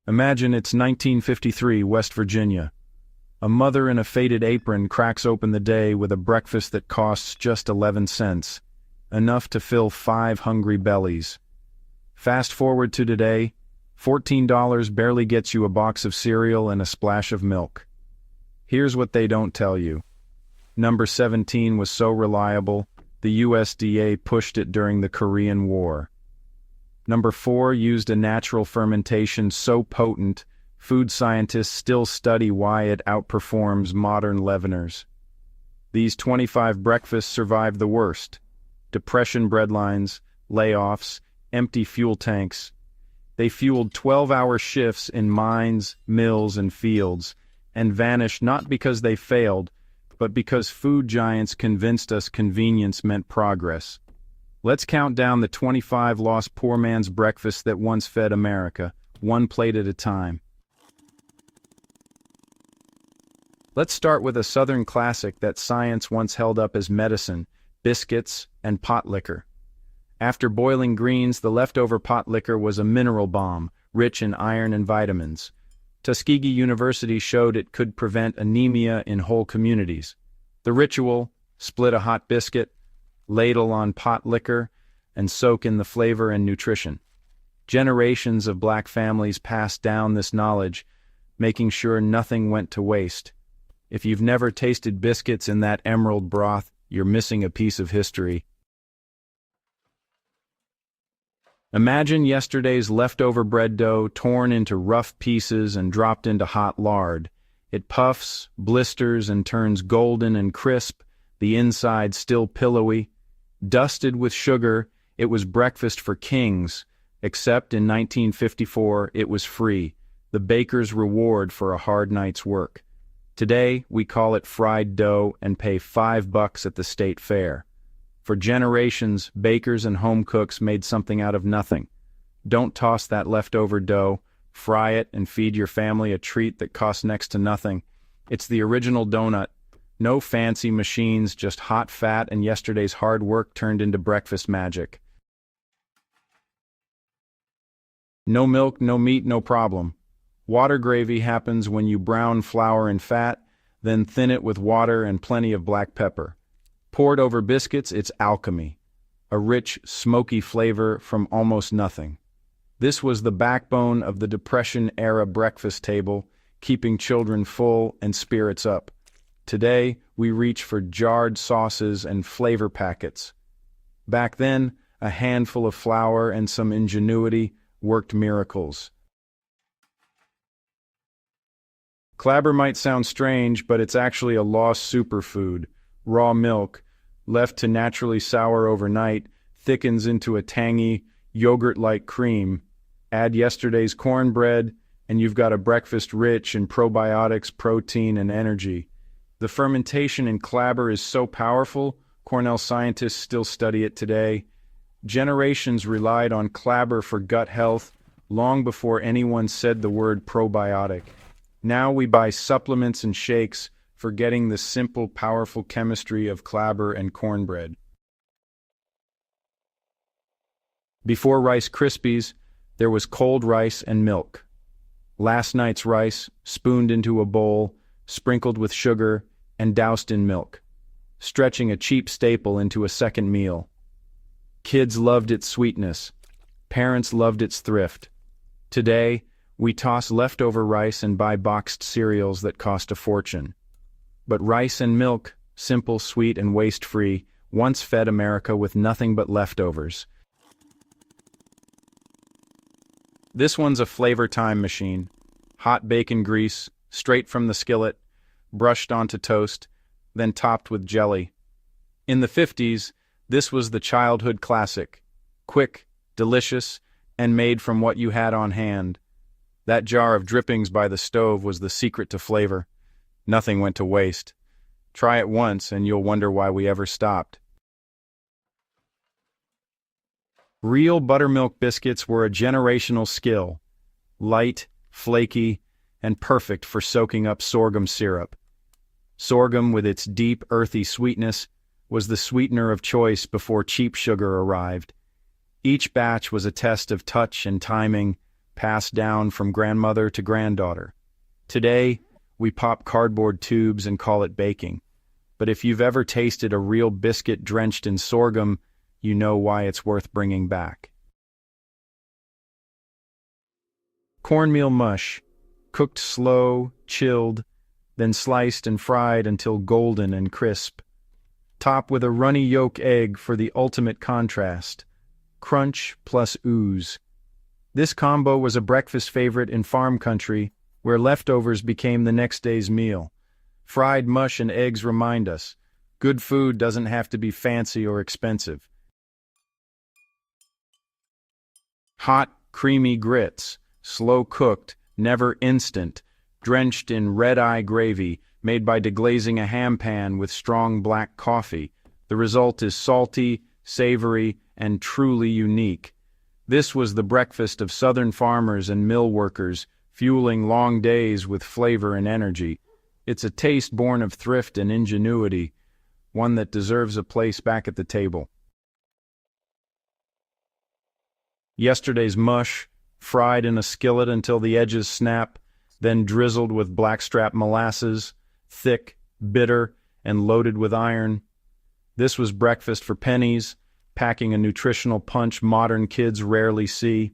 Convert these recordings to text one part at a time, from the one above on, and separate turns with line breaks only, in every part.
Imagine it's 1953, West Virginia. A mother in a faded apron cracks open the day with a breakfast that costs just 11 cents, enough to fill 5 hungry bellies. Fast forward to today, $14 barely gets you a box of cereal and a splash of milk. Here's what they don't tell you. Number 17 was so reliable, the USDA pushed it during the Korean War. Number 4 used a natural fermentation so potent, food scientists still study why it outperforms modern leaveners. These 25 breakfasts survived the worst. Depression breadlines, layoffs, empty fuel tanks. They fueled 12-hour shifts in mines, mills, and fields, and vanished not because they failed, but because food giants convinced us convenience meant progress. Let's count down the 25 lost poor man's breakfasts that once fed America, one plate at a time. Let's start with a Southern classic that science once held up as medicine: biscuits and pot liquor. After boiling greens, the leftover pot liquor was a mineral bomb, rich in iron and vitamins. Tuskegee University showed it could prevent anemia in whole communities. The ritual: split a hot biscuit, ladle on pot liquor, and soak in the flavor and nutrition. Generations of black families passed down this knowledge, making sure nothing went to waste. If you've never tasted biscuits in that emerald broth, you're missing a piece of history. Imagine yesterday's leftover bread dough torn into rough pieces and dropped into hot lard. It puffs, blisters, and turns golden and crisp, the inside still pillowy. Dusted with sugar, it was breakfast for kings, except in 1954 it was free, the baker's reward for a hard night's work. Today, we call it fried dough and pay $5 at the state fair. For generations, bakers and home cooks made something out of nothing. Don't toss that leftover dough, fry it and feed your family a treat that costs next to nothing. It's the original donut. No fancy machines, just hot fat and yesterday's hard work turned into breakfast magic. No milk, no meat, no problem. Water gravy happens when you brown flour in fat, then thin it with water and plenty of black pepper. Poured over biscuits, it's alchemy, a rich, smoky flavor from almost nothing. This was the backbone of the Depression-era breakfast table, keeping children full and spirits up. Today, we reach for jarred sauces and flavor packets. Back then, a handful of flour and some ingenuity worked miracles. Clabber might sound strange, but it's actually a lost superfood. Raw milk, left to naturally sour overnight, thickens into a tangy, yogurt-like cream. Add yesterday's cornbread, and you've got a breakfast rich in probiotics, protein, and energy. The fermentation in Clabber is so powerful, Cornell scientists still study it today. Generations relied on Clabber for gut health long before anyone said the word probiotic. Now we buy supplements and shakes, forgetting the simple, powerful chemistry of Clabber and cornbread. Before Rice Krispies, there was cold rice and milk. Last night's rice, spooned into a bowl, sprinkled with sugar, and doused in milk, stretching a cheap staple into a second meal. Kids loved its sweetness. Parents loved its thrift. Today, we toss leftover rice and buy boxed cereals that cost a fortune. But rice and milk, simple, sweet, and waste-free, once fed America with nothing but leftovers. This one's a flavor time machine. Hot bacon grease, straight from the skillet, brushed onto toast, then topped with jelly. In the 50s, this was the childhood classic. Quick, delicious, and made from what you had on hand. That jar of drippings by the stove was the secret to flavor. Nothing went to waste. Try it once and you'll wonder why we ever stopped. Real buttermilk biscuits were a generational skill. Light, flaky, and perfect for soaking up sorghum syrup. Sorghum, with its deep, earthy sweetness, was the sweetener of choice before cheap sugar arrived. Each batch was a test of touch and timing, passed down from grandmother to granddaughter. Today, we pop cardboard tubes and call it baking. But if you've ever tasted a real biscuit drenched in sorghum, you know why it's worth bringing back. Cornmeal mush, cooked slow, chilled, then sliced and fried until golden and crisp. Top with a runny yolk egg for the ultimate contrast. Crunch plus ooze. This combo was a breakfast favorite in farm country, where leftovers became the next day's meal. Fried mush and eggs remind us, good food doesn't have to be fancy or expensive. Hot, creamy grits, slow-cooked, never instant, drenched in red-eye gravy, made by deglazing a ham pan with strong black coffee. The result is salty, savory, and truly unique. This was the breakfast of Southern farmers and mill workers, fueling long days with flavor and energy. It's a taste born of thrift and ingenuity, one that deserves a place back at the table. Yesterday's mush, fried in a skillet until the edges snap, then drizzled with blackstrap molasses, thick, bitter, and loaded with iron. This was breakfast for Pennies, packing a nutritional punch modern kids rarely see.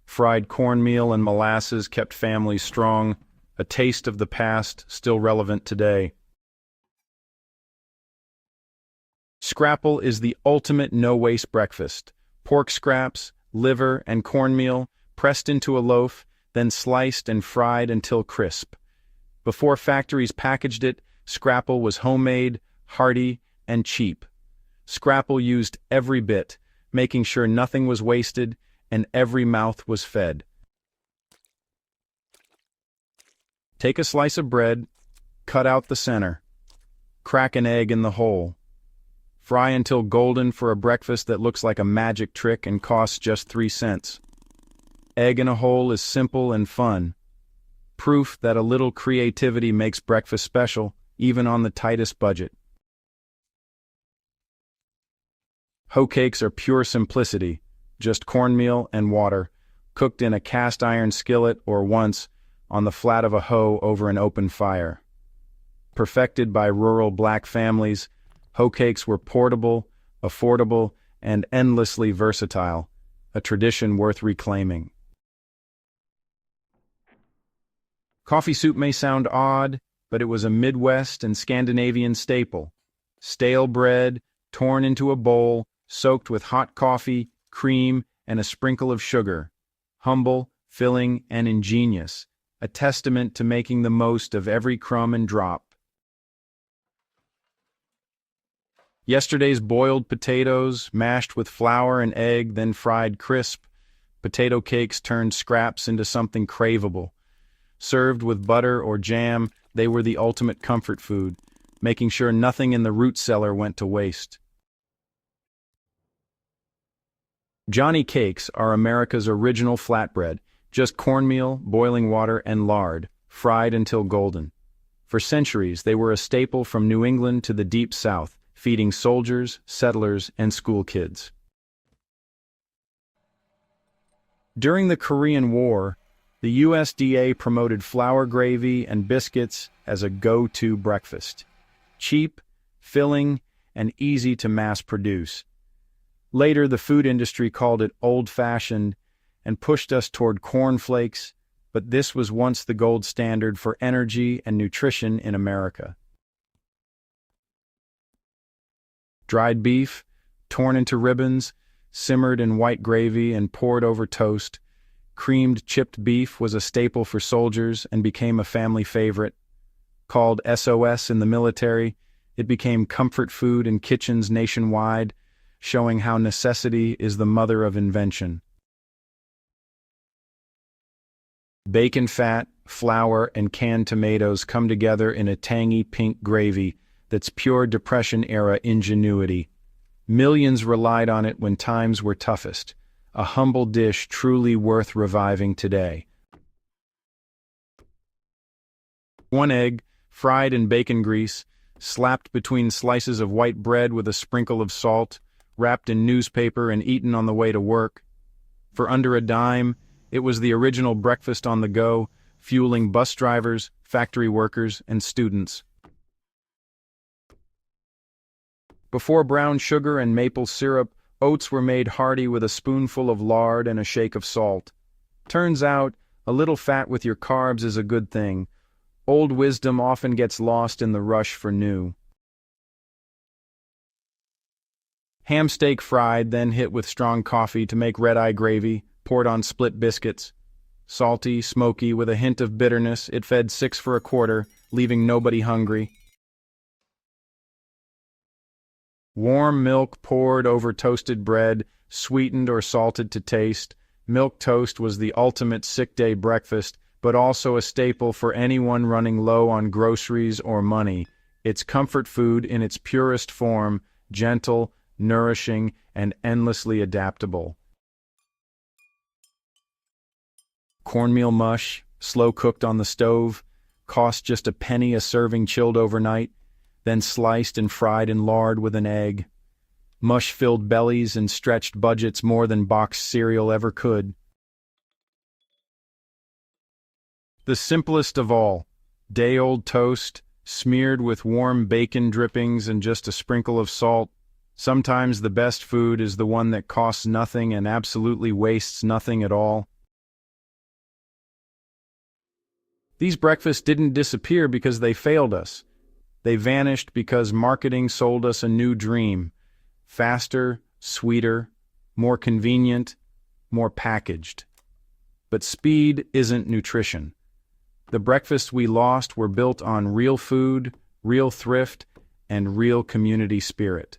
Fried cornmeal and molasses kept families strong, a taste of the past still relevant today. Scrapple is the ultimate no-waste breakfast. Pork scraps, liver, and cornmeal pressed into a loaf, then sliced and fried until crisp. Before factories packaged it, scrapple was homemade, hearty, and cheap. Scrapple used every bit, making sure nothing was wasted and every mouth was fed. Take a slice of bread, cut out the center, crack an egg in the hole. Fry until golden for a breakfast that looks like a magic trick and costs just 3 cents. Egg in a hole is simple and fun. Proof that a little creativity makes breakfast special, even on the tightest budget. Hoe cakes are pure simplicity, just cornmeal and water, cooked in a cast iron skillet or once on the flat of a hoe over an open fire. Perfected by rural black families, hoe cakes were portable, affordable, and endlessly versatile, a tradition worth reclaiming. Coffee soup may sound odd, but it was a Midwest and Scandinavian staple. Stale bread, torn into a bowl, soaked with hot coffee, cream, and a sprinkle of sugar. Humble, filling, and ingenious, a testament to making the most of every crumb and drop. Yesterday's boiled potatoes, mashed with flour and egg, then fried crisp. Potato cakes turned scraps into something craveable. Served with butter or jam, they were the ultimate comfort food, making sure nothing in the root cellar went to waste. Johnny cakes are America's original flatbread, just cornmeal, boiling water, and lard, fried until golden. For centuries, they were a staple from New England to the Deep South, feeding soldiers, settlers, and school kids. During the Korean War, the USDA promoted flour gravy and biscuits as a go-to breakfast. Cheap, filling, and easy to mass-produce. Later, the food industry called it old-fashioned and pushed us toward cornflakes, but this was once the gold standard for energy and nutrition in America. Dried beef, torn into ribbons, simmered in white gravy and poured over toast. Creamed chipped beef was a staple for soldiers and became a family favorite. Called SOS in the military, it became comfort food in kitchens nationwide, showing how necessity is the mother of invention. Bacon fat, flour, and canned tomatoes come together in a tangy pink gravy that's pure Depression-era ingenuity. Millions relied on it when times were toughest, a humble dish truly worth reviving today. 1 egg, fried in bacon grease, slapped between slices of white bread with a sprinkle of salt, wrapped in newspaper and eaten on the way to work. For under a dime, It was the original breakfast on the go, fueling bus drivers, factory workers, and students. Before brown sugar and maple syrup, oats were made hearty with a spoonful of lard and a shake of salt. Turns out, a little fat with your carbs is a good thing. Old wisdom often gets lost in the rush for new. Ham steak fried, then hit with strong coffee to make red-eye gravy, poured on split biscuits. Salty, smoky, with a hint of bitterness, it fed 6 for a quarter, leaving nobody hungry. Warm milk poured over toasted bread, sweetened or salted to taste. Milk toast was the ultimate sick-day breakfast, but also a staple for anyone running low on groceries or money. It's comfort food in its purest form, gentle, nourishing, and endlessly adaptable. Cornmeal mush, slow-cooked on the stove, cost just a penny a serving chilled overnight, then sliced and fried in lard with an egg. Mush filled bellies and stretched budgets more than boxed cereal ever could. The simplest of all, day-old toast, smeared with warm bacon drippings and just a sprinkle of salt. Sometimes the best food is the one that costs nothing and absolutely wastes nothing at all. These breakfasts didn't disappear because they failed us. They vanished because marketing sold us a new dream. Faster, sweeter, more convenient, more packaged. But speed isn't nutrition. The breakfasts we lost were built on real food, real thrift, and real community spirit.